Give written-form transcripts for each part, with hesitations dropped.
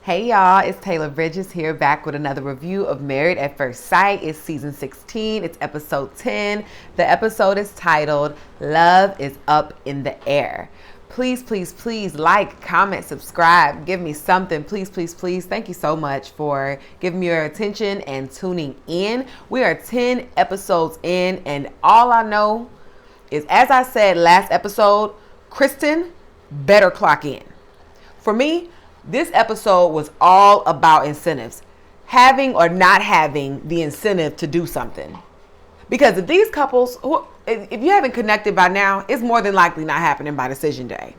Hey y'all, it's Taylor Bridges here back with another review of Married at First Sight. It's season 16, it's episode 10. The episode is titled Love is Up in the Air. Please like, comment, subscribe, give me something. Please. Thank you so much for giving me your attention and tuning in. We are 10 episodes in, and all I know is, as I said last episode, Kristen better clock in. For me, this episode was all about incentives. Having or not having the incentive to do something. Because if these couples, if you haven't connected by now, it's more than likely not happening by decision day.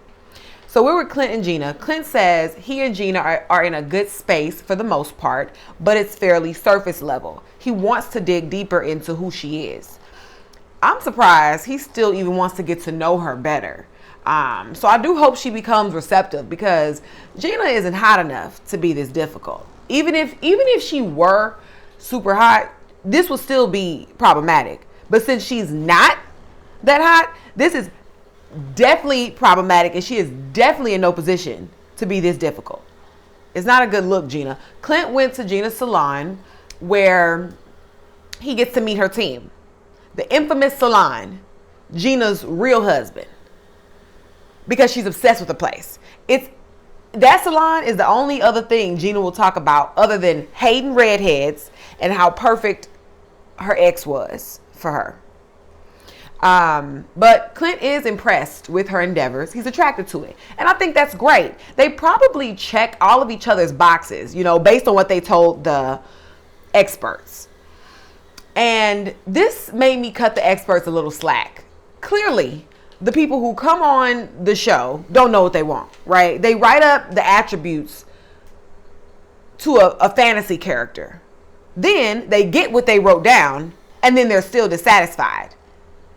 So we're with Clint and Gina. Clint says he and Gina are in a good space for the most part, but it's fairly surface level. He wants to dig deeper into who she is. I'm surprised he still even wants to get to know her better. So I do hope she becomes receptive, because Gina isn't hot enough to be this difficult. Even if she were super hot, this would still be problematic. But since she's not that hot, this is definitely problematic, and she is definitely in no position to be this difficult. It's not a good look, Gina. Clint went to Gina's salon where he gets to meet her team. The infamous salon, Gina's real husband. Because she's obsessed with the place. That salon is the only other thing Gina will talk about other than hating redheads and how perfect her ex was for her. But Clint is impressed with her endeavors. He's attracted to it. And I think that's great. They probably check all of each other's boxes, based on what they told the experts. And this made me cut the experts a little slack. Clearly, the people who come on the show don't know what they want, right? They write up the attributes to a fantasy character. Then they get what they wrote down, and then they're still dissatisfied.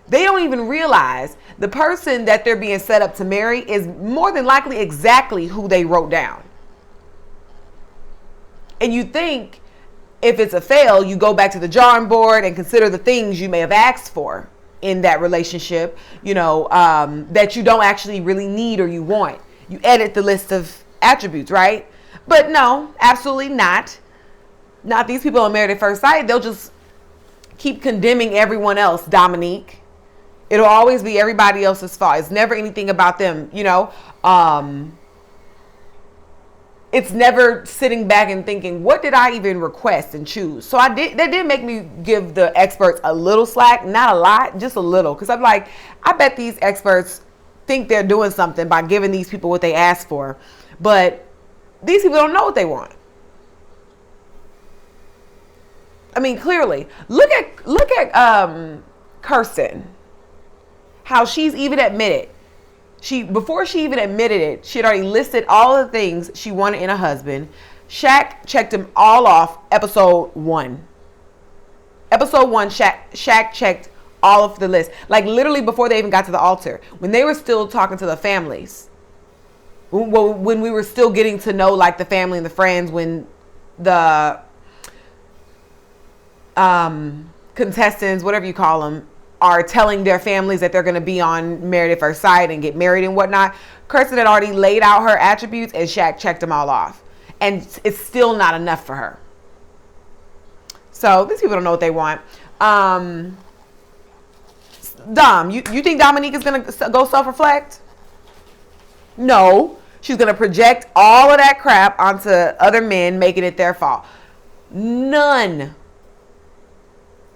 They don't even realize the person that they're being set up to marry is more than likely exactly who they wrote down. And you think if it's a fail, you go back to the drawing board and consider the things you may have asked for in that relationship, that you don't actually really need or you want. You edit the list of attributes, right? But no, absolutely not. Not these people on Married at First Sight. They'll just keep condemning everyone else, Dominique. It'll always be everybody else's fault. It's never anything about them, It's never sitting back and thinking, what did I even request and choose? So that did make me give the experts a little slack, not a lot, just a little. Because I'm like, I bet these experts think they're doing something by giving these people what they asked for. But these people don't know what they want. I mean, clearly, look at Kirsten, how she's even admitted. Before she even admitted it, she had already listed all the things she wanted in a husband. Shaq checked them all off episode 1. Episode 1, Shaq checked all of the list. Like literally before they even got to the altar. When they were still talking to the families. When we were still getting to know like the family and the friends, when the contestants, whatever you call them, are telling their families that they're going to be on Married at First Sight and get married and whatnot. Kirsten had already laid out her attributes and Shaq checked them all off. And it's still not enough for her. So these people don't know what they want. Dom, you think Dominique is going to go self-reflect? No. She's going to project all of that crap onto other men, making it their fault. None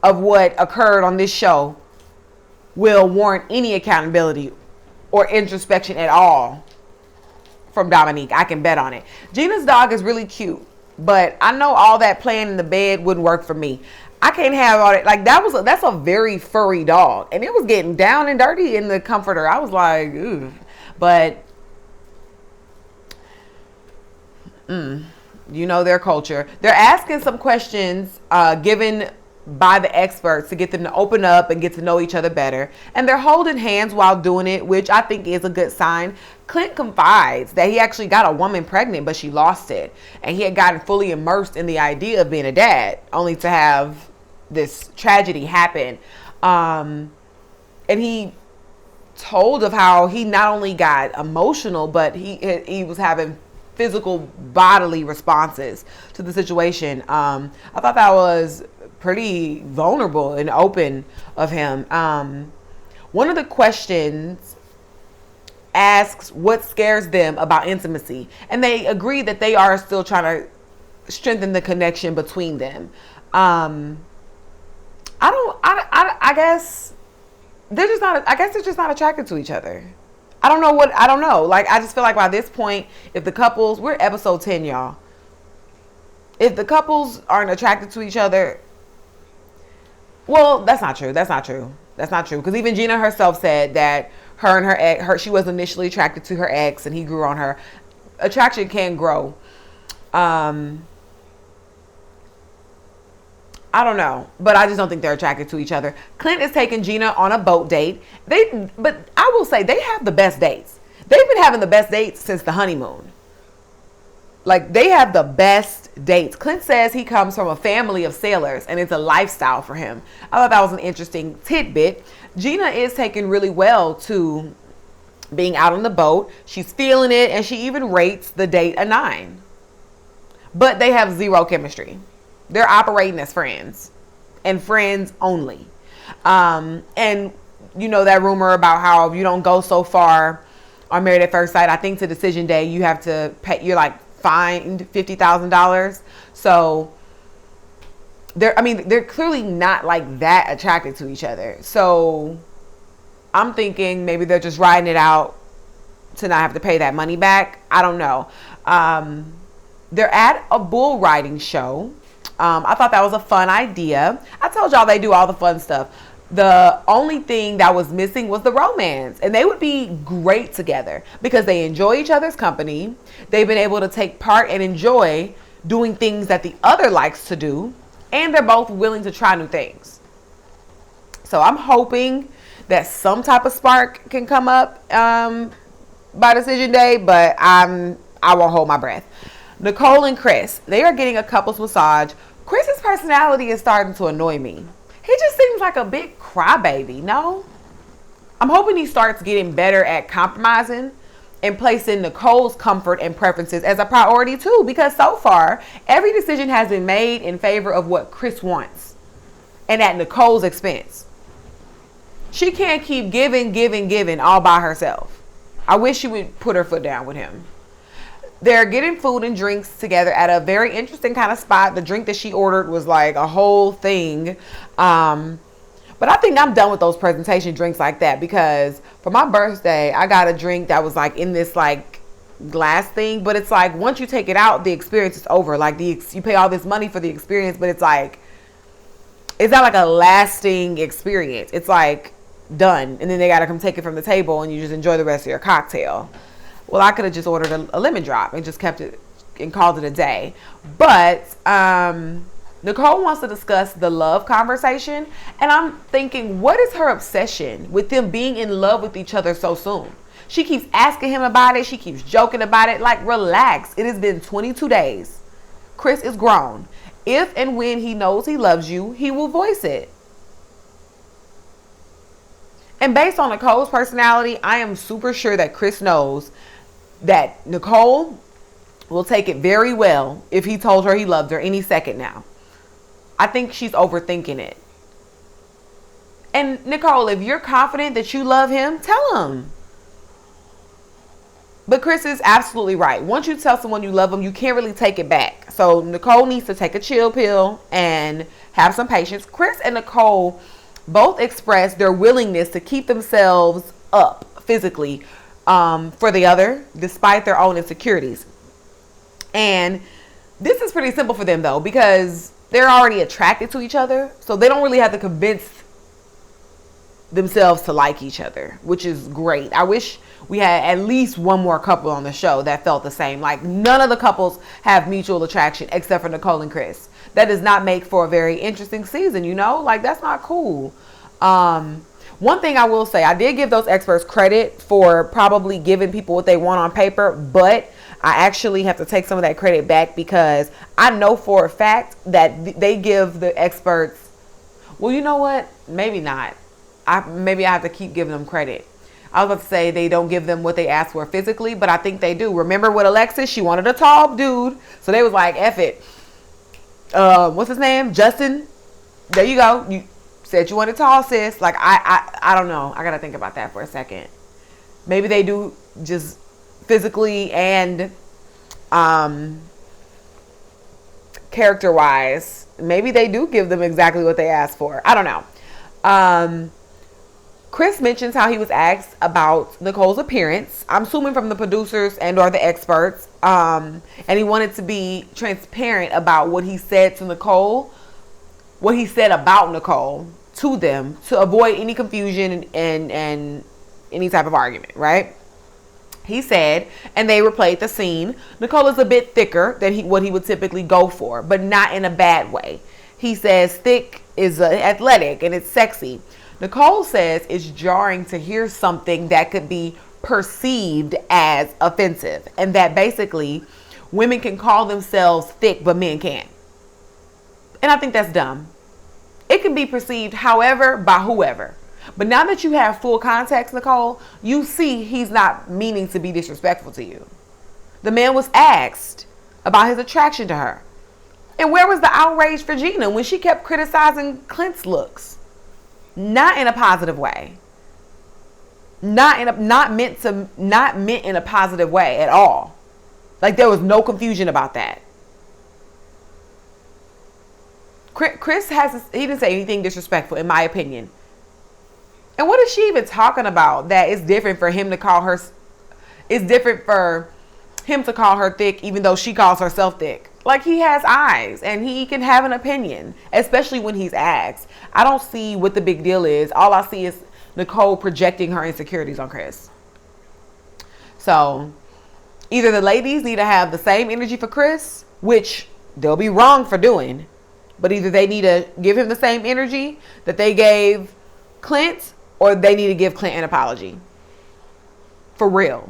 of what occurred on this show will warrant any accountability or introspection at all from Dominique. I can bet on it. Gina's dog is really cute, but I know all that playing in the bed wouldn't work for me. I can't have all that. Like that's a very furry dog, and it was getting down and dirty in the comforter. I was like, ooh. But their culture. They're asking some questions given by the experts to get them to open up and get to know each other better. And they're holding hands while doing it, which I think is a good sign. Clint confides that he actually got a woman pregnant, but she lost it. And he had gotten fully immersed in the idea of being a dad, only to have this tragedy happen. And he told of how he not only got emotional, but he was having physical bodily responses to the situation. I thought that was pretty vulnerable and open of him. One of the questions asks what scares them about intimacy, and they agree that they are still trying to strengthen the connection between them. I guess they're just not, I guess they're just not attracted to each other. I don't know. Like, I just feel like by this point, if the couples, we're episode 10, y'all. If the couples aren't attracted to each other, well, that's not true. Because even Gina herself said that her and her ex, she was initially attracted to her ex and he grew on her. Attraction can grow. I don't know, but I just don't think they're attracted to each other. Clint is taking Gina on a boat date. But I will say they have the best dates. They've been having the best dates since the honeymoon. Like, they have the best dates. Clint says he comes from a family of sailors and it's a lifestyle for him. I thought that was an interesting tidbit. Gina is taking really well to being out on the boat. She's feeling it, and she even rates the date a 9. But they have zero chemistry. They're operating as friends and friends only. And you know that rumor about how if you don't go so far on Married at First Sight, I think to decision day, you have to pay, you're like fined $50,000. So they're clearly not like that attracted to each other. So I'm thinking maybe they're just riding it out to not have to pay that money back. I don't know. They're at a bull riding show. I thought that was a fun idea. I told y'all they do all the fun stuff. The only thing that was missing was the romance. And they would be great together because they enjoy each other's company. They've been able to take part and enjoy doing things that the other likes to do. And they're both willing to try new things. So I'm hoping that some type of spark can come up by decision day. But I won't hold my breath. Nicole and Chris, they are getting a couples massage. Chris's personality is starting to annoy me. He just seems like a big crybaby, no? I'm hoping he starts getting better at compromising and placing Nicole's comfort and preferences as a priority too, because so far, every decision has been made in favor of what Chris wants and at Nicole's expense. She can't keep giving all by herself. I wish she would put her foot down with him. They're getting food and drinks together at a very interesting kind of spot. The drink that she ordered was like a whole thing. But I think I'm done with those presentation drinks like that, because for my birthday, I got a drink that was like in this like glass thing. But it's like once you take it out, the experience is over. Like you pay all this money for the experience, but it's like, it's not like a lasting experience. It's like done. And then they got to come take it from the table and you just enjoy the rest of your cocktail. Well, I could have just ordered a lemon drop and just kept it and called it a day. But Nicole wants to discuss the love conversation. And I'm thinking, what is her obsession with them being in love with each other so soon? She keeps asking him about it. She keeps joking about it. Like, relax. It has been 22 days. Chris is grown. If and when he knows he loves you, he will voice it. And based on Nicole's personality, I am super sure that Chris knows that Nicole will take it very well if he told her he loved her any second now. I think she's overthinking it. And Nicole, if you're confident that you love him, tell him. But Chris is absolutely right. Once you tell someone you love them, you can't really take it back. So Nicole needs to take a chill pill and have some patience. Chris and Nicole both express their willingness to keep themselves up physically for the other, despite their own insecurities. And this is pretty simple for them, though, because they're already attracted to each other. So they don't really have to convince themselves to like each other, which is great. I wish we had at least one more couple on the show that felt the same. Like, none of the couples have mutual attraction except for Nicole and Chris. That does not make for a very interesting season, you know? Like, that's not cool. One thing I will say, I did give those experts credit for probably giving people what they want on paper, but I actually have to take some of that credit back, because I know for a fact that they give the experts, well, you know what? Maybe not. Maybe I have to keep giving them credit. I was about to say they don't give them what they asked for physically, but I think they do. Remember with Alexis, she wanted a tall dude. So they was like, F it. What's his name? Justin. There you go. You said you wanted tall, sis. Like, I don't know. I got to think about that for a second. Maybe they do just physically and character-wise. Maybe they do give them exactly what they asked for. I don't know. Chris mentions how he was asked about Nicole's appearance. I'm assuming from the producers and or the experts. And he wanted to be transparent about what he said to Nicole, what he said about Nicole to them to avoid any confusion and any type of argument, right? He said, and they replayed the scene, Nicole is a bit thicker than what he would typically go for, but not in a bad way. He says thick is athletic and it's sexy. Nicole says it's jarring to hear something that could be perceived as offensive, and that basically women can call themselves thick, but men can't. And I think that's dumb. It can be perceived however by whoever. But now that you have full context, Nicole, you see he's not meaning to be disrespectful to you. The man was asked about his attraction to her. And where was the outrage for Gina when she kept criticizing Clint's looks? Not in a positive way. Not meant in a positive way at all. Like there was no confusion about that. Chris he didn't say anything disrespectful in my opinion. And what is she even talking about that it's different for him to call her, it's different for him to call her thick even though she calls herself thick? Like he has eyes and he can have an opinion, especially when he's asked. I don't see what the big deal is. All I see is Nicole projecting her insecurities on Chris. So either the ladies need to have the same energy for Chris, which they'll be wrong for doing, but either they need to give him the same energy that they gave Clint, or they need to give Clint an apology. For real.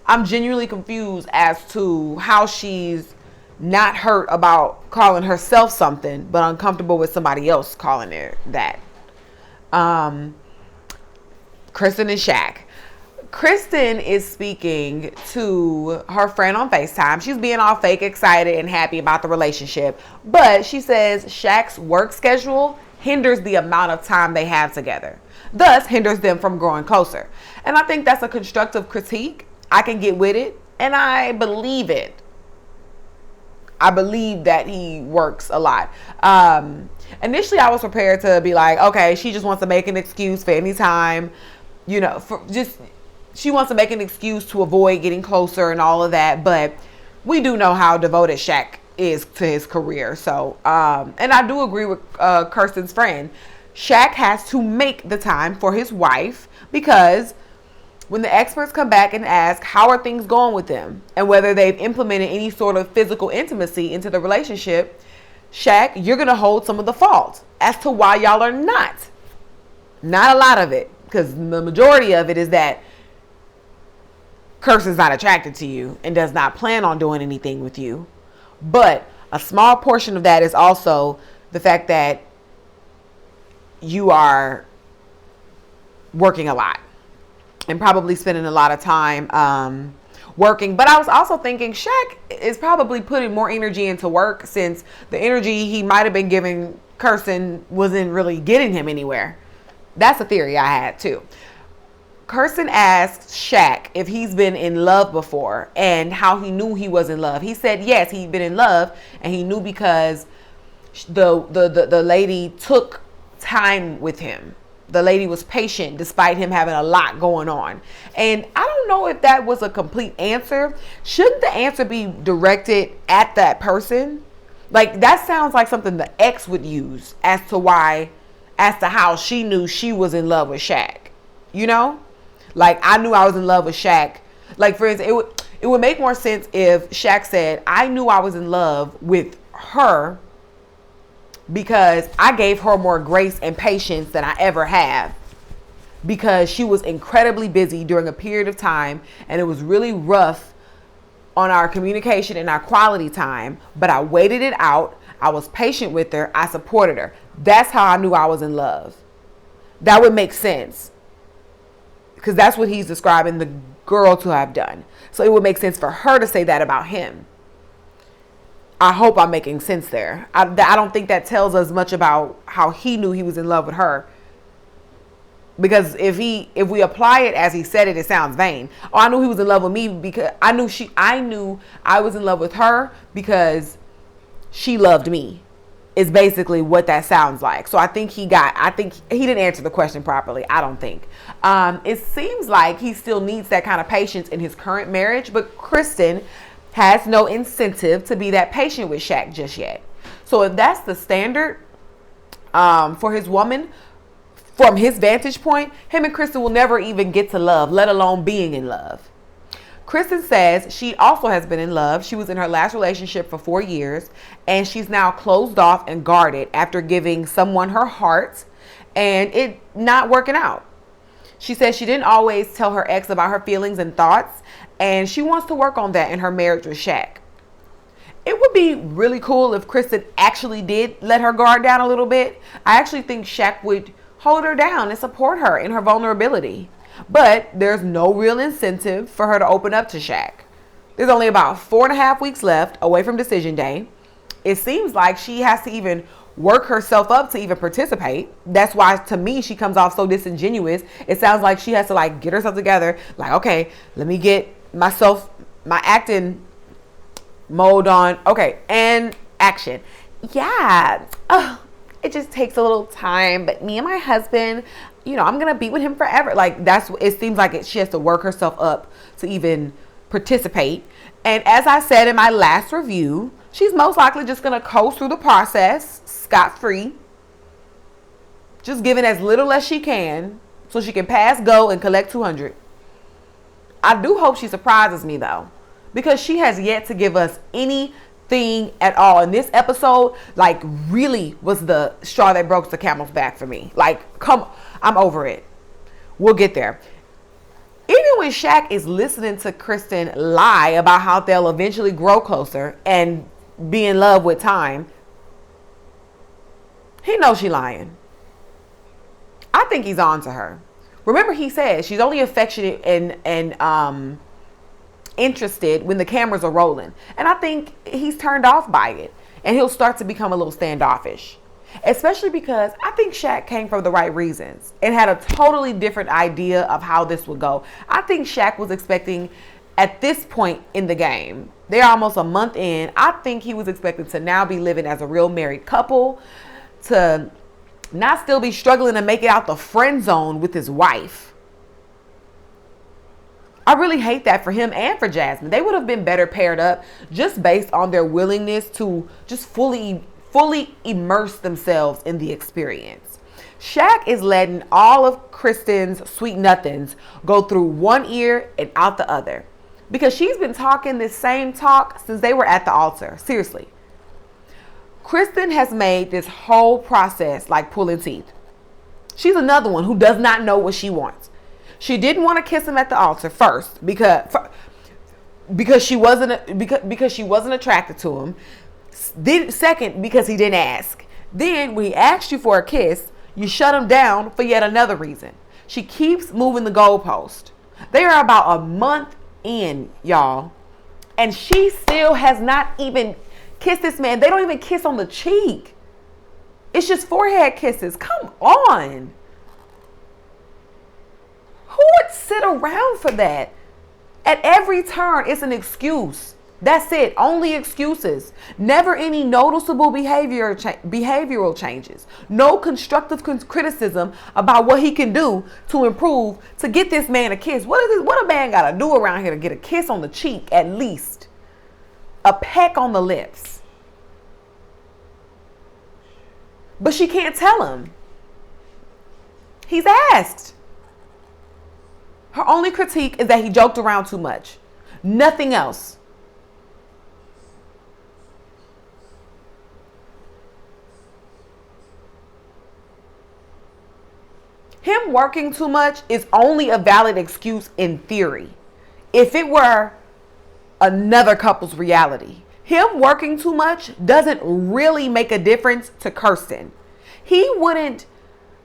I'm genuinely confused as to how she's not hurt about calling herself something, but uncomfortable with somebody else calling her that. Kristen and Shaq. Kristen is speaking to her friend on FaceTime. She's being all fake excited and happy about the relationship. But she says Shaq's work schedule hinders the amount of time they have together. Thus, hinders them from growing closer. And I think that's a constructive critique. I can get with it. And I believe it. I believe that he works a lot. Initially, I was prepared to be like, okay, she just wants to make an excuse for any time. You know, she wants to make an excuse to avoid getting closer and all of that. But we do know how devoted Shaq is to his career. So, and I do agree with Kirsten's friend. Shaq has to make the time for his wife because when the experts come back and ask how are things going with them and whether they've implemented any sort of physical intimacy into the relationship, Shaq, you're going to hold some of the fault as to why y'all are not. Not a lot of it, because the majority of it is that Kirsten's not attracted to you and does not plan on doing anything with you. But a small portion of that is also the fact that you are working a lot and probably spending a lot of time working. But I was also thinking Shaq is probably putting more energy into work since the energy he might have been giving Kirsten wasn't really getting him anywhere. That's a theory I had too. Kirsten asked Shaq if he's been in love before and how he knew he was in love. He said yes, he'd been in love and he knew because the lady took time with him. The lady was patient despite him having a lot going on. And I don't know if that was a complete answer. Shouldn't the answer be directed at that person? Like that sounds like something the ex would use as to how she knew she was in love with Shaq. You know? Like I knew I was in love with Shaq. Like for instance, it would make more sense if Shaq said, I knew I was in love with her because I gave her more grace and patience than I ever have because she was incredibly busy during a period of time and it was really rough on our communication and our quality time, but I waited it out. I was patient with her. I supported her. That's how I knew I was in love. That would make sense. because that's what he's describing the girl to have done. So it would make sense for her to say that about him. I hope I'm making sense there. I don't think that tells us much about how he knew he was in love with her. Because if we apply it as he said it, it sounds vain. Oh, I knew he was in love with me because I knew I was in love with her because she loved me. Is basically what that sounds like. So I think he didn't answer the question properly. I don't think. It seems like he still needs that kind of patience in his current marriage, but Kristen has no incentive to be that patient with Shaq just yet. So if that's the standard for his woman, from his vantage point, him and Kristen will never even get to love, let alone being in love. Kristen says she also has been in love. She was in her last relationship for 4 years, and she's now closed off and guarded after giving someone her heart and it not working out. She says she didn't always tell her ex about her feelings and thoughts, and she wants to work on that in her marriage with Shaq. It would be really cool if Kristen actually did let her guard down a little bit. I actually think Shaq would hold her down and support her in her vulnerability. But there's no real incentive for her to open up to Shaq. There's only about 4.5 weeks left away from decision day. It seems like she has to even work herself up to even participate. That's why, to me, she comes off so disingenuous. It sounds like she has to get herself together. Like, okay, let me get my acting mode on. Okay, and action. Yeah. It just takes a little time, but me and my husband, I'm going to be with him forever. It seems like she has to work herself up to even participate. And as I said in my last review, she's most likely just going to coast through the process scot-free, just giving as little as she can so she can pass go and collect 200. I do hope she surprises me though, because she has yet to give us anything at all. And this episode, really was the straw that broke the camel's back for me. I'm over it. We'll get there. Even when Shaq is listening to Kristen lie about how they'll eventually grow closer and be in love with time, he knows she's lying. I think he's on to her. Remember, he says she's only affectionate and interested when the cameras are rolling. And I think he's turned off by it. And he'll start to become a little standoffish. Especially because I think Shaq came for the right reasons and had a totally different idea of how this would go. I think Shaq was expecting, at this point in the game, they're almost a month in, I think he was expected to now be living as a real married couple, to not still be struggling to make it out the friend zone with his wife. I really hate that for him and for Jasmine. They would have been better paired up just based on their willingness to just fully immerse themselves in the experience. Shaq is letting all of Kristen's sweet nothings go through one ear and out the other, because she's been talking this same talk since they were at the altar. Seriously. Kristen has made this whole process like pulling teeth. She's another one who does not know what she wants. She didn't want to kiss him at the altar first because she wasn't attracted to him. Then second, because he didn't ask. Then when he asked you for a kiss, you shut him down for yet another reason. She keeps moving the goalpost. They are about a month in, y'all, and she still has not even kissed this man. They don't even kiss on the cheek. It's just forehead kisses. Come on. Who would sit around for that? At every turn, it's an excuse. That's it. Only excuses. Never any noticeable behavioral changes. No constructive criticism about what he can do to improve to get this man a kiss. What a man got to do around here to get a kiss on the cheek, at least? A peck on the lips. But she can't tell him. He's asked. Her only critique is that he joked around too much. Nothing else. Him working too much is only a valid excuse in theory. If it were another couple's reality, him working too much doesn't really make a difference to Kirsten. He wouldn't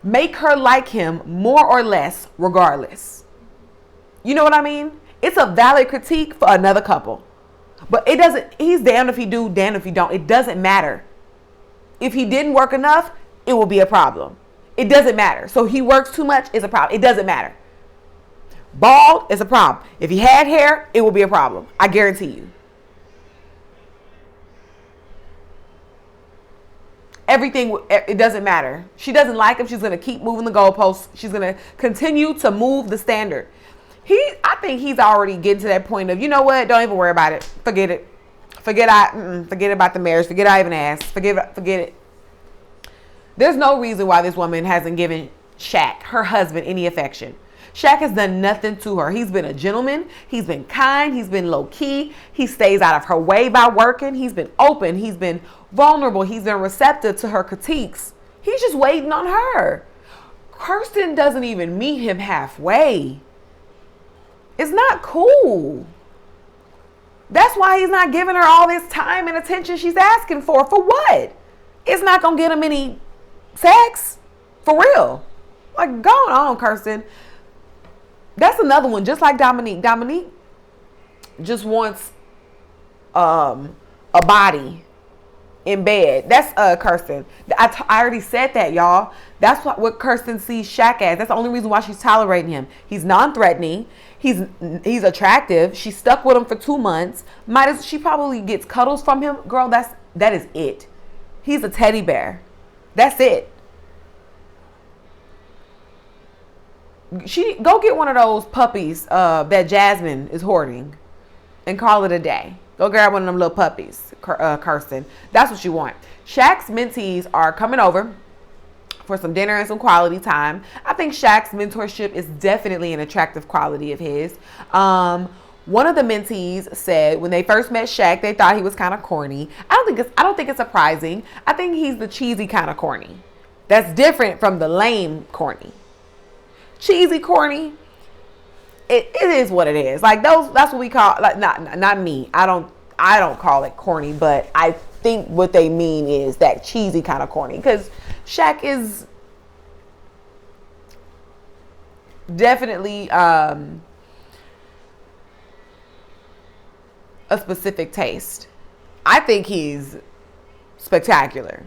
make her like him more or less regardless. You know what I mean? It's a valid critique for another couple. But it doesn't, he's damned if he do, damned if he don't. It doesn't matter. If he didn't work enough, it will be a problem. It doesn't matter. So he works too much, it's a problem. It doesn't matter. Bald is a problem. If he had hair, it will be a problem. I guarantee you. Everything, it doesn't matter. She doesn't like him. She's going to keep moving the goalposts. She's going to continue to move the standard. I think he's already getting to that point of, you know what? Don't even worry about it. Forget it. Forget about the marriage. Forget I even asked. Forget it. There's no reason why this woman hasn't given Shaq, her husband, any affection. Shaq has done nothing to her. He's been a gentleman. He's been kind. He's been low key. He stays out of her way by working. He's been open. He's been vulnerable. He's been receptive to her critiques. He's just waiting on her. Kirsten doesn't even meet him halfway. It's not cool. That's why he's not giving her all this time and attention she's asking for. For what? It's not going to get him any sex. For real. Like, go on, Kirsten. That's another one, just like Dominique. Dominique just wants a body in bed. That's Kirsten. I already said that, y'all. That's what Kirsten sees Shaq as. That's the only reason why she's tolerating him. He's non-threatening. He's attractive. She stuck with him for 2 months. She probably gets cuddles from him. Girl, that is it. He's a teddy bear. That's it. Go get one of those puppies that Jasmine is hoarding and call it a day. Go grab one of them little puppies, Kirsten. That's what you want. Shaq's mentees are coming over for some dinner and some quality time. I think Shaq's mentorship is definitely an attractive quality of his. One of the mentees said when they first met Shaq, they thought he was kind of corny. I don't think it's surprising. I think he's the cheesy kind of corny. That's different from the lame corny. Cheesy corny, it is what it is. Like that's what we call, like, not me. I don't call it corny, but I think what they mean is that cheesy kind of corny, because Shaq is definitely a specific taste. I think he's spectacular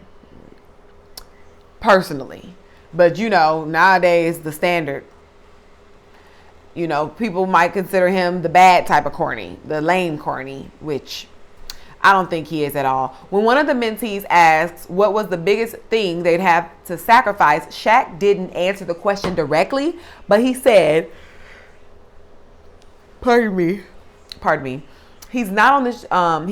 personally. But, nowadays, the standard, people might consider him the bad type of corny, the lame corny, which I don't think he is at all. When one of the mentees asks what was the biggest thing they'd have to sacrifice, Shaq didn't answer the question directly, but he said, pardon me. He's not on this,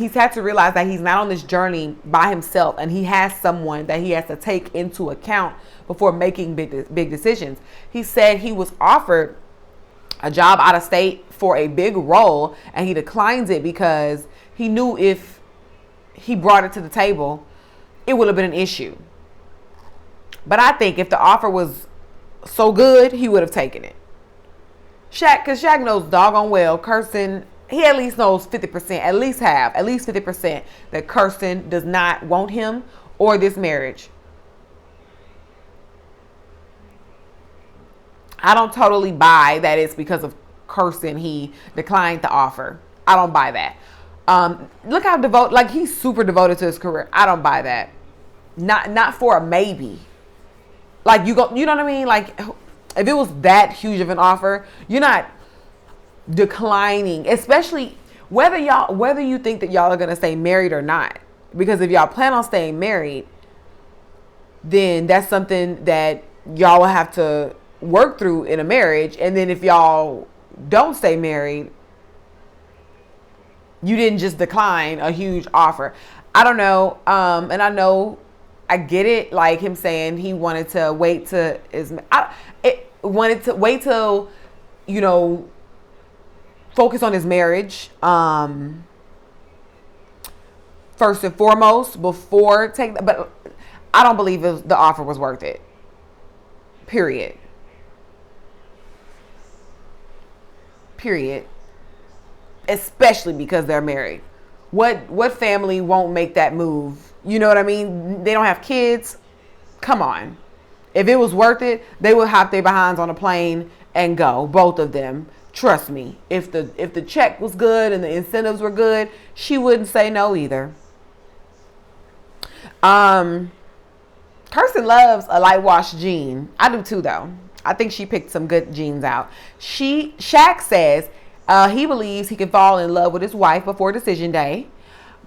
he's had to realize that he's not on this journey by himself, and he has someone that he has to take into account before making big decisions. He said he was offered a job out of state for a big role, and he declines it because he knew if he brought it to the table, it would have been an issue. But I think if the offer was so good, he would have taken it. Because Shaq knows doggone well Kirsten, he at least knows 50%, at least 50% that Kirsten does not want him or this marriage. I don't totally buy that it's because of Kirsten he declined the offer. I don't buy that. Look how devoted, like, he's super devoted to his career. I don't buy that. Not for a maybe. Like, you know what I mean? Like, if it was that huge of an offer, you're not declining, especially whether you think that y'all are going to stay married or not. Because if y'all plan on staying married, then that's something that y'all will have to work through in a marriage. And then if y'all don't stay married, you didn't just decline a huge offer. I don't know. And I get it. Like him saying he wanted to wait till focus on his marriage. First and foremost, before take that. But I don't believe the offer was worth it. Period. Especially because they're married. What family won't make that move? You know what I mean? They don't have kids. Come on. If it was worth it, they would hop their behinds on a plane and go, both of them, Trust me, if the check was good and the incentives were good, she wouldn't say no either. Kirsten loves a light wash jean. I do too, though. I think she picked some good jeans out. Shaq says he believes he can fall in love with his wife before decision day.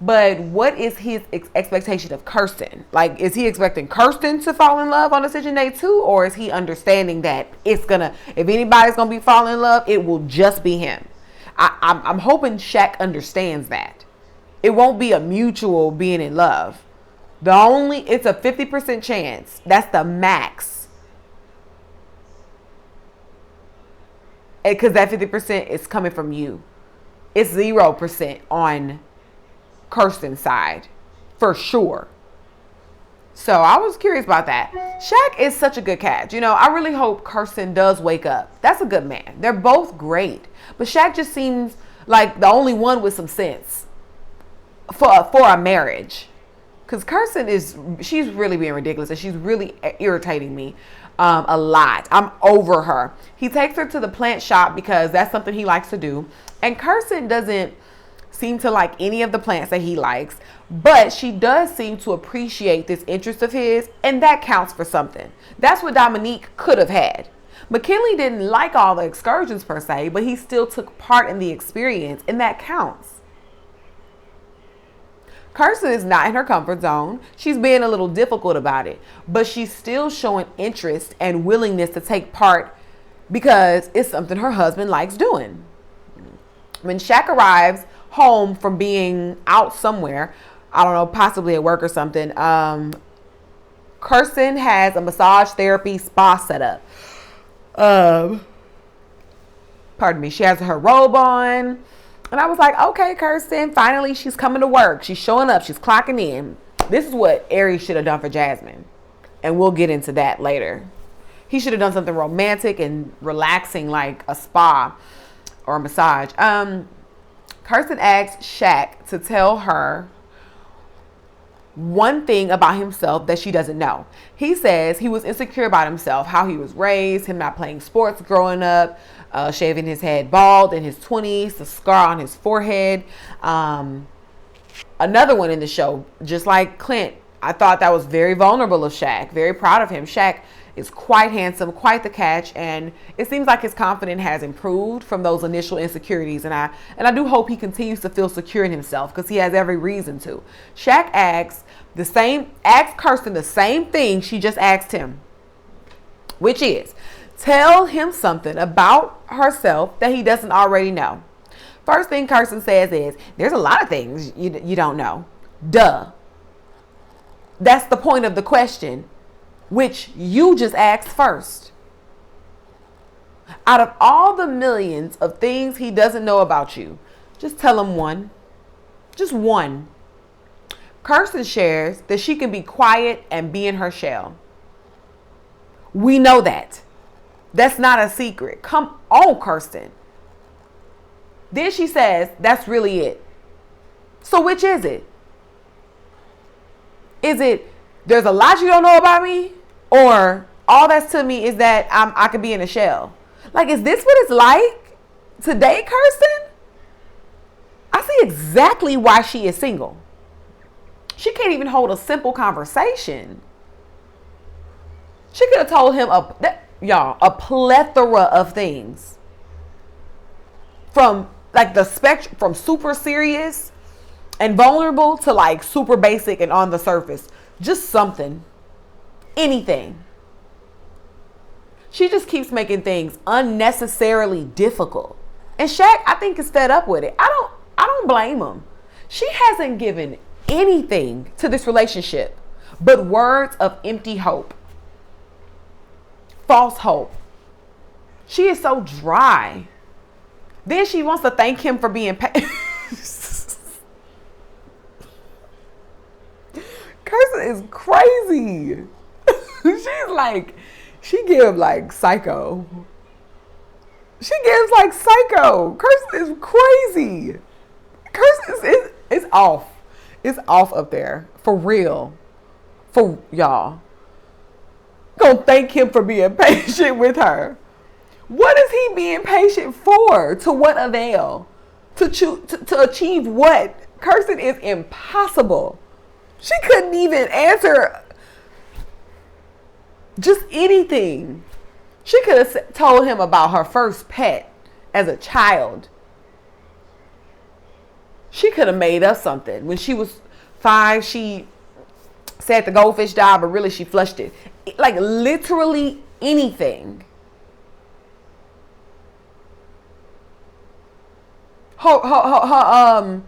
But what is his expectation of Kirsten? Like, is he expecting Kirsten to fall in love on decision day too? Or is he understanding that if anybody's going to be falling in love, it will just be him? I'm hoping Shaq understands that. It won't be a mutual being in love. It's a 50% chance. That's the max. Because that 50% is coming from you. It's 0% on Kirsten's side, for sure. So I was curious about that. Shaq is such a good catch. I really hope Kirsten does wake up. That's a good man. They're both great. But Shaq just seems like the only one with some sense for a marriage. Because Kirsten she's really being ridiculous and she's really irritating me a lot. I'm over her. He takes her to the plant shop because that's something he likes to do. And Kirsten doesn't seem to like any of the plants that he likes, but she does seem to appreciate this interest of his, and that counts for something. That's what Dominique could have had. McKinley didn't like all the excursions per se, but he still took part in the experience, and that counts. Kirsten is not in her comfort zone. She's being a little difficult about it, but she's still showing interest and willingness to take part because it's something her husband likes doing. When Shaq arrives home from being out somewhere, I don't know, possibly at work or something, Kirsten has a massage therapy spa set up. Pardon me. She has her robe on. And I was like, okay, Kirsten, finally she's coming to work. She's showing up. She's clocking in. This is what Aries should have done for Jasmine. And we'll get into that later. He should have done something romantic and relaxing like a spa or a massage. Kirsten asks Shaq to tell her one thing about himself that she doesn't know. He says he was insecure about himself, how he was raised, him not playing sports growing up, shaving his head bald in his 20s, the scar on his forehead. Another one in the show, just like Clint, I thought that was very vulnerable of Shaq. Very proud of him. Shaq is quite handsome, quite the catch, and it seems like his confidence has improved from those initial insecurities, and I do hope he continues to feel secure in himself because he has every reason to. Shaq asks Kirsten the same thing she just asked him, which is, tell him something about herself that he doesn't already know. First thing Kirsten says is, there's a lot of things you don't know. Duh. That's the point of the question, which you just asked first. Out of all the millions of things he doesn't know about you, just tell him one. Just one. Kirsten shares that she can be quiet and be in her shell. We know that. That's not a secret. Come on, Kirsten. Then she says, that's really it. So which is it? Is it, there's a lot you don't know about me? Or all that's to me is that I could be in a shell? Like, is this what it's like today, Kirsten? I see exactly why she is single. She can't even hold a simple conversation. She could have told him a plethora of things. From like the spectrum, from super serious and vulnerable to like super basic and on the surface. Just something. Anything. She just keeps making things unnecessarily difficult. And Shaq, I think, is fed up with it. I don't blame him. She hasn't given anything to this relationship but words of empty hope. False hope. She is so dry. Then she wants to thank him for being patient. Kirsten is crazy. She's like, she gives like psycho. She gives like psycho. Kirsten is crazy. Kirsten is off. It's off up there. For real. For y'all. Gonna thank him for being patient with her. What is he being patient for? To what avail? To achieve what? Kirsten is impossible. She couldn't even answer just anything. She could have told him about her first pet as a child. She could have made up something. When she was 5, she said the goldfish died, but really she flushed it. Like literally anything. Her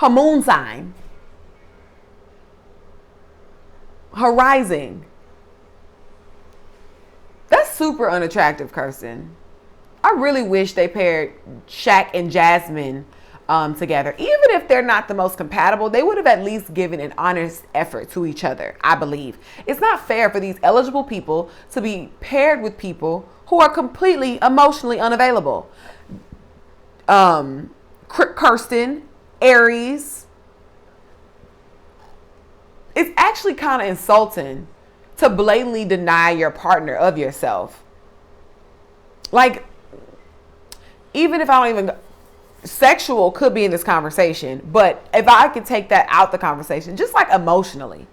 moon sign. Her rising. That's super unattractive, Kirsten. I really wish they paired Shaq and Jasmine together. Even if they're not the most compatible, they would have at least given an honest effort to each other, I believe. It's not fair for these eligible people to be paired with people who are completely emotionally unavailable. Kirsten, Aries. It's actually kind of insulting to blatantly deny your partner of yourself. Like, even if I don't even, sexual could be in this conversation, but if I could take that out the conversation, just like emotionally,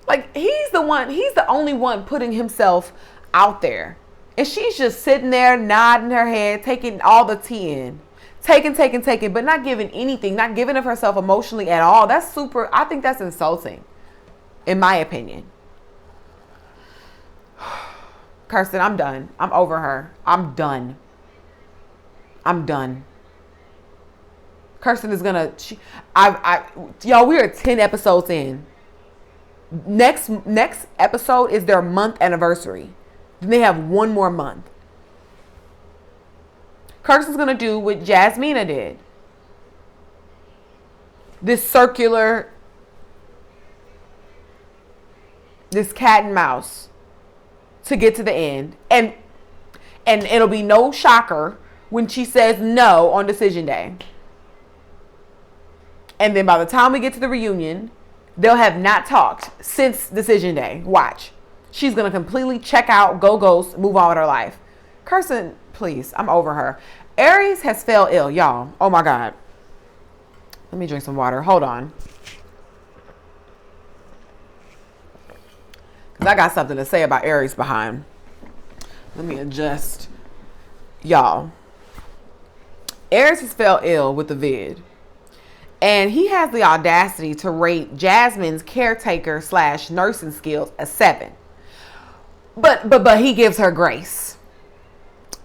like he's the only one putting himself out there. And she's just sitting there nodding her head, taking all the tea in. Taking, but not giving anything, not giving of herself emotionally at all. That's super, I think that's insulting, in my opinion. Kirsten, I'm done. I'm over her. I'm done. Kirsten is gonna, y'all, we are 10 episodes in. Next episode is their month anniversary. Then they have one more month. Kirsten's going to do what Jasmina did. This circular, this cat and mouse to get to the end. And it'll be no shocker when she says no on decision day. And then by the time we get to the reunion, they'll have not talked since decision day. Watch. She's going to completely check out, go ghost, move on with her life. Kirsten, please, I'm over her. Aries has fell ill, y'all. Oh my God. Let me drink some water. Hold on. Because I got something to say about Aries behind. Let me adjust. Y'all. Aries has fell ill with the vid. And he has the audacity to rate Jasmine's caretaker / nursing skills a 7. But he gives her grace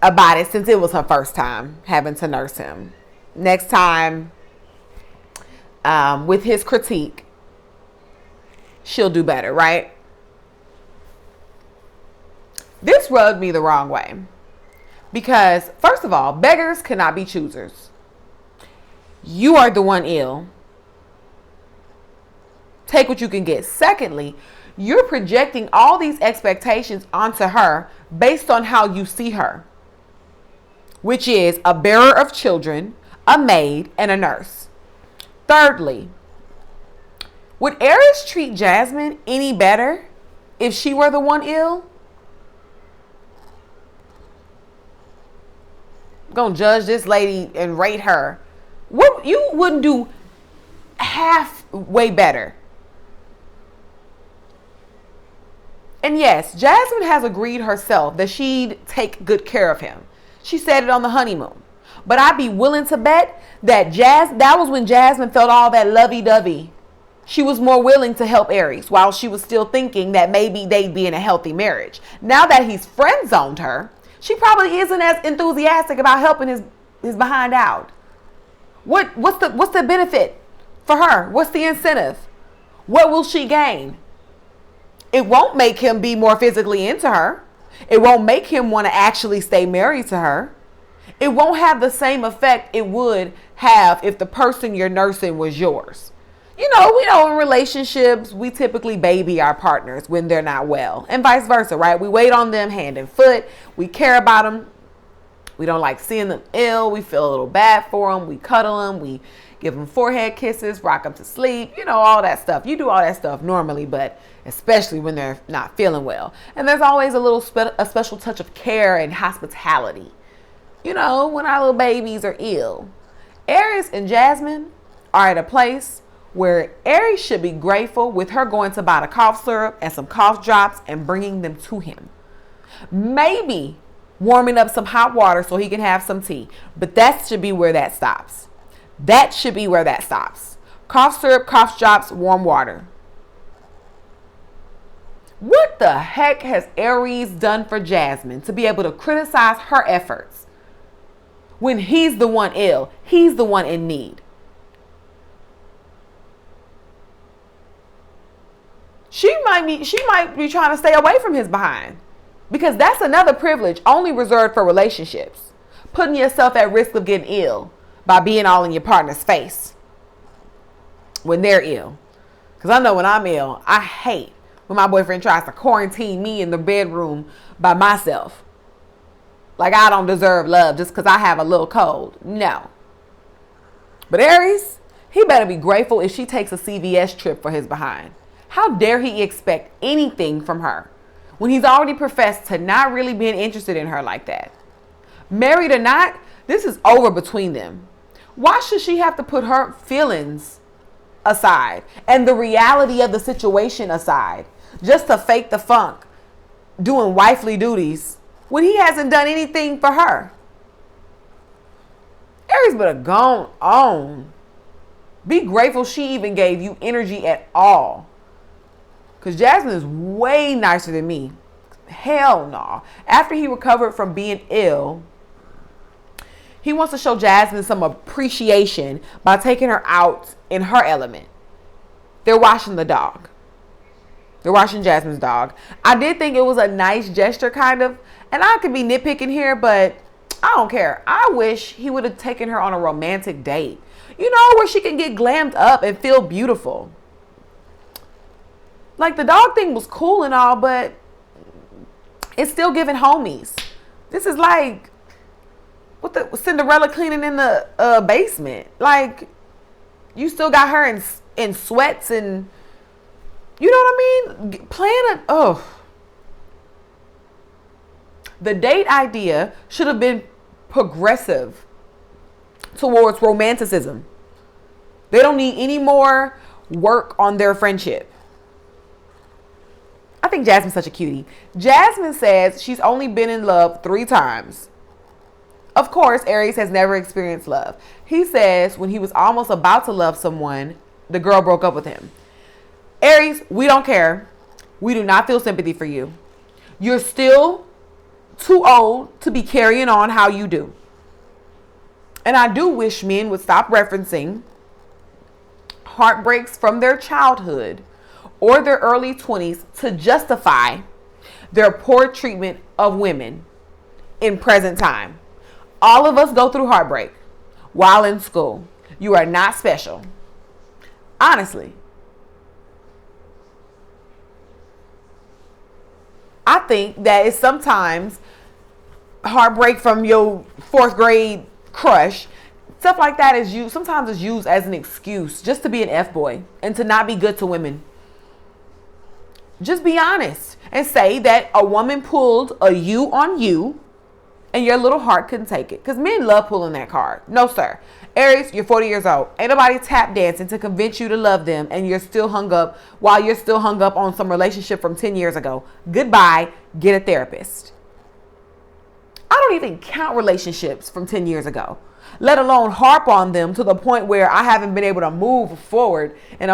about it since it was her first time having to nurse him. Next time, with his critique, she'll do better, right? This rubbed me the wrong way. Because, first of all, beggars cannot be choosers. You are the one ill. Take what you can get. Secondly, you're projecting all these expectations onto her based on how you see her, which is a bearer of children, a maid, and a nurse. Thirdly, would Aries treat Jasmine any better if she were the one ill? Gonna judge this lady and rate her. What, you wouldn't do halfway better. And yes, Jasmine has agreed herself that she'd take good care of him. She said it on the honeymoon. But I'd be willing to bet that that was when Jasmine felt all that lovey-dovey. She was more willing to help Aries while she was still thinking that maybe they'd be in a healthy marriage. Now that he's friend-zoned her, she probably isn't as enthusiastic about helping his behind out. What's the benefit for her? What's the incentive? What will she gain? It won't make him be more physically into her. It won't make him want to actually stay married to her. It won't have the same effect it would have if the person you're nursing was yours. You know, in relationships, we typically baby our partners when they're not well, and vice versa, right? We wait on them hand and foot. We care about them. We don't like seeing them ill. We feel a little bad for them. We cuddle them. We give them forehead kisses, rock them to sleep, all that stuff. You do all that stuff normally, but especially when they're not feeling well. And there's always a special touch of care and hospitality, when our little babies are ill. Aries and Jasmine are at a place where Aries should be grateful with her going to buy the cough syrup and some cough drops and bringing them to him. Maybe warming up some hot water so he can have some tea. But that should be where that stops. That should be where that stops. Cough syrup, cough drops, warm water. What the heck has Aries done for Jasmine to be able to criticize her efforts when he's the one ill? He's the one in need. She might be trying to stay away from his behind, because that's another privilege only reserved for relationships. Putting yourself at risk of getting ill by being all in your partner's face when they're ill. Because I know when I'm ill, I hate when my boyfriend tries to quarantine me in the bedroom by myself. Like I don't deserve love just because I have a little cold. No. But Aries, he better be grateful if she takes a CVS trip for his behind. How dare he expect anything from her when he's already professed to not really being interested in her like that? Married or not, this is over between them. Why should she have to put her feelings aside and the reality of the situation aside just to fake the funk, doing wifely duties when he hasn't done anything for her? Aries better gone on. Be grateful she even gave you energy at all. Because Jasmine is way nicer than me. Hell no. After he recovered from being ill, he wants to show Jasmine some appreciation by taking her out in her element. They're washing the dog. They're washing Jasmine's dog. I did think it was a nice gesture, kind of. And I could be nitpicking here, but I don't care. I wish he would have taken her on a romantic date. Where she can get glammed up and feel beautiful. Like, the dog thing was cool and all, but it's still giving homies. This is like what the Cinderella cleaning in the basement. Like, you still got her in sweats and, you know what I mean? The date idea should have been progressive towards romanticism. They don't need any more work on their friendship. I think Jasmine's such a cutie. Jasmine says she's only been in love 3 times. Of course, Aries has never experienced love. He says when he was almost about to love someone, the girl broke up with him. Aries, we don't care. We do not feel sympathy for you. You're still too old to be carrying on how you do. And I do wish men would stop referencing heartbreaks from their childhood or their early 20s to justify their poor treatment of women in present time. All of us go through heartbreak while in school. You are not special. Honestly. I think that it's sometimes heartbreak from your 4th grade crush. Stuff like that is used, sometimes it's used as an excuse just to be an F-boy and to not be good to women. Just be honest and say that a woman pulled a you on you and your little heart couldn't take it. Because men love pulling that card. No, sir. Aries, you're 40 years old. Ain't nobody tap dancing to convince you to love them and you're still hung up while you're still hung up on some relationship from 10 years ago. Goodbye. Get a therapist. I don't even count relationships from 10 years ago, let alone harp on them to the point where I haven't been able to move forward in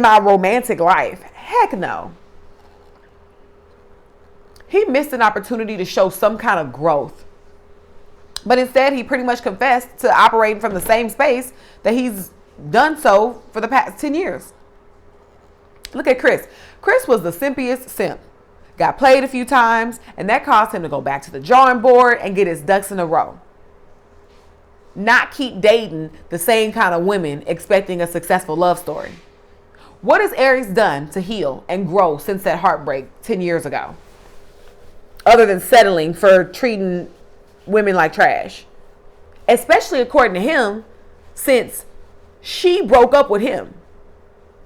my romantic life. Heck no. He missed an opportunity to show some kind of growth. But instead, he pretty much confessed to operating from the same space that he's done so for the past 10 years. Look at Chris. Chris was the simpiest simp. Got played a few times, and that caused him to go back to the drawing board and get his ducks in a row. Not keep dating the same kind of women expecting a successful love story. What has Aries done to heal and grow since that heartbreak 10 years ago? Other than settling for treating women like trash. especially according to him, since she broke up with him.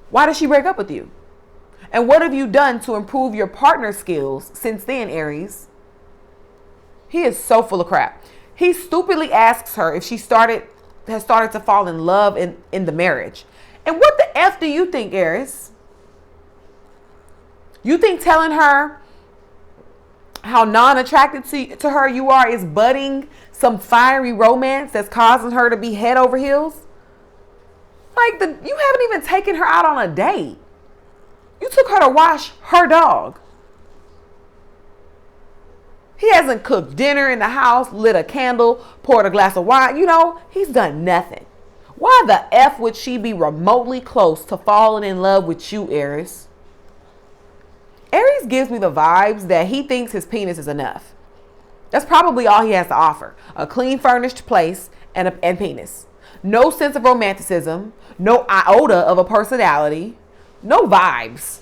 Why did she break up with you? And what have you done to improve your partner skills since then, Aries? He is so full of crap. He stupidly asks her if she has started to fall in love in the marriage. And what the F do you think, Aries? You think telling her how non-attracted to her you are is budding some fiery romance that's causing her to be head over heels? Like, you haven't even taken her out on a date. You took her to wash her dog. He hasn't cooked dinner in the house, lit a candle, poured a glass of wine. He's done nothing. Why the F would she be remotely close to falling in love with you, Aries? Aries gives me the vibes that he thinks his penis is enough. That's probably all he has to offer. A clean, furnished place and penis. No sense of romanticism. No iota of a personality. No vibes.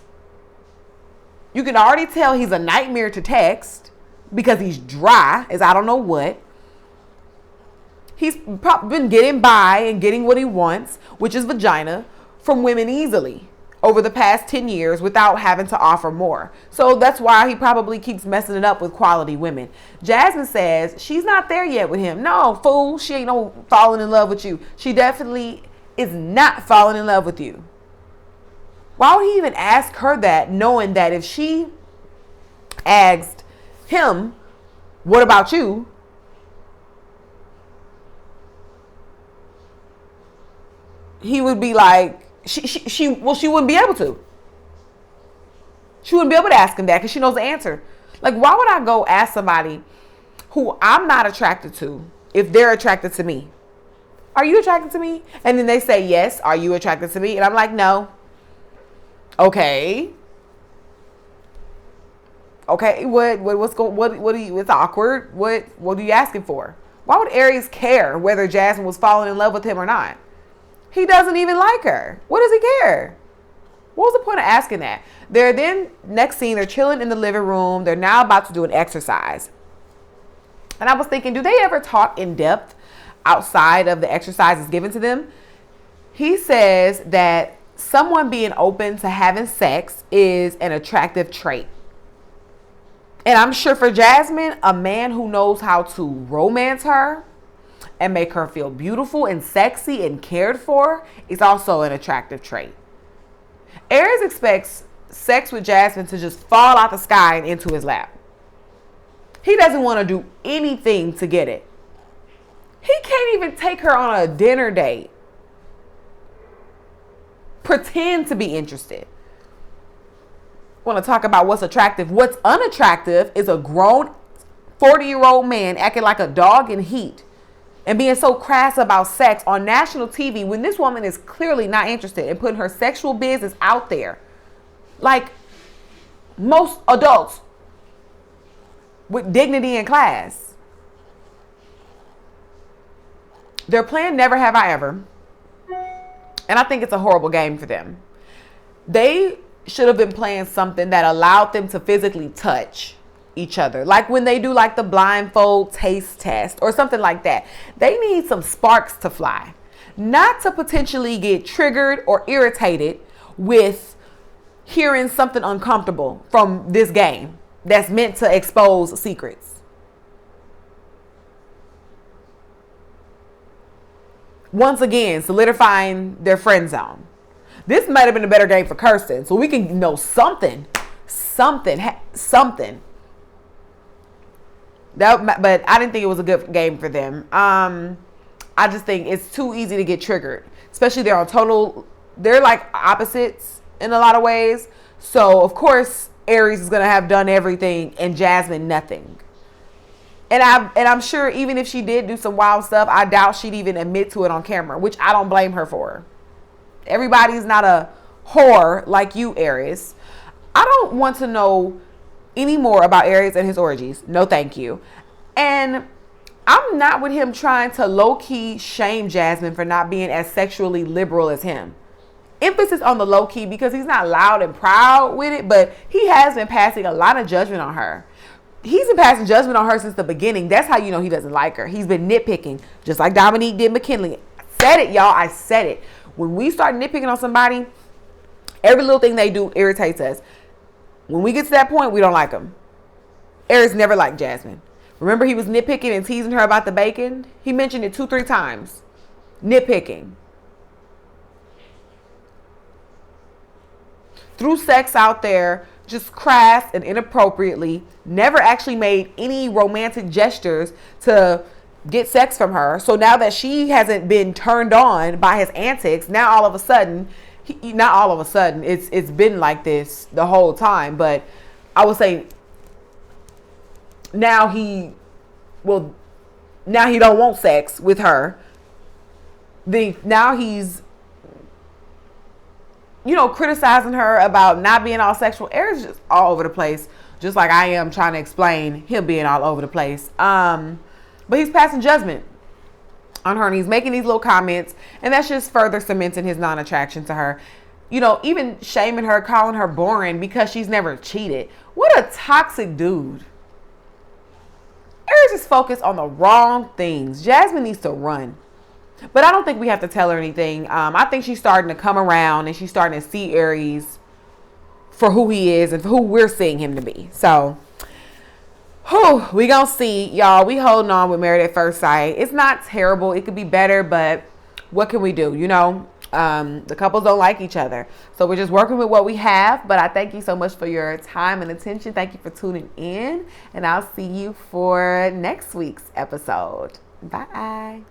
You can already tell he's a nightmare to text because he's dry as I don't know what. He's probably been getting by and getting what he wants, which is vagina, from women easily over the past 10 years without having to offer more. So that's why he probably keeps messing it up with quality women. Jasmine says she's not there yet with him. No, fool, she ain't no falling in love with you. She definitely is not falling in love with you. Why would he even ask her that, knowing that if she asked him, what about you? He would be like, she wouldn't be able to. She wouldn't be able to ask him that because she knows the answer. Like, why would I go ask somebody who I'm not attracted to if they're attracted to me? Are you attracted to me? And then they say, yes. Are you attracted to me? And I'm like, no. Okay. Okay. What are you, it's awkward. What are you asking for? Why would Aries care whether Jasmine was falling in love with him or not? He doesn't even like her. What does he care? What was the point of asking that? They're then, next scene, they're chilling in the living room. They're now about to do an exercise. And I was thinking, do they ever talk in depth outside of the exercises given to them? He says that someone being open to having sex is an attractive trait. And I'm sure for Jasmine, a man who knows how to romance her and make her feel beautiful and sexy and cared for is also an attractive trait. Aries expects sex with Jasmine to just fall out the sky and into his lap. He doesn't want to do anything to get it. He can't even take her on a dinner date. Pretend to be interested. Want to talk about what's attractive? What's unattractive is a grown 40-year-old man acting like a dog in heat and being so crass about sex on national TV when this woman is clearly not interested in putting her sexual business out there. Like most adults with dignity and class. They're playing Never Have I Ever. And I think it's a horrible game for them. They should have been playing something that allowed them to physically touch each other. Like when they do like the blindfold taste test or something like that. They need some sparks to fly. Not to potentially get triggered or irritated with hearing something uncomfortable from this game that's meant to expose secrets. Once again, solidifying their friend zone. This might have been a better game for Kirsten, so we can know something. But I didn't think it was a good game for them. I just think it's too easy to get triggered, especially they're like opposites in a lot of ways. So of course Aries is gonna have done everything and Jasmine nothing. And I'm sure even if she did do some wild stuff, I doubt she'd even admit to it on camera, which I don't blame her for. Everybody's not a whore like you, Aries. I don't want to know any more about Aries and his orgies. No, thank you. And I'm not with him trying to low-key shame Jasmine for not being as sexually liberal as him. Emphasis on the low-key because he's not loud and proud with it, but he has been passing a lot of judgment on her. he's been passing judgment on her since the beginning. That's how you know he doesn't like her. He's been nitpicking, just like Dominique did McKinley. I said it, y'all. I said it. When we start nitpicking on somebody, every little thing they do irritates us. When we get to that point, we don't like them. Aries never liked Jasmine. Remember, he was nitpicking and teasing her about the bacon? He mentioned it 2-3 times. Nitpicking. Threw sex out there, just crass and inappropriately. Never actually made any romantic gestures to get sex from her. So now that she hasn't been turned on by his antics, now all of a sudden, not all of a sudden, it's been like this the whole time, but I would say now he don't want sex with her. Now he's, criticizing her about not being all sexual. Aries just all over the place, just like I am trying to explain him being all over the place. But he's passing judgment on her, and he's making these little comments, and that's just further cementing his non-attraction to her. Even shaming her, calling her boring because she's never cheated. What a toxic dude. Aries is focused on the wrong things. Jasmine needs to run. But I don't think we have to tell her anything. I think she's starting to come around, and she's starting to see Aries for who he is and for who we're seeing him to be. So, we gonna see, y'all. We holding on with Married at First Sight. It's not terrible. It could be better, but what can we do? The couples don't like each other. So we're just working with what we have. But I thank you so much for your time and attention. Thank you for tuning in. And I'll see you for next week's episode. Bye.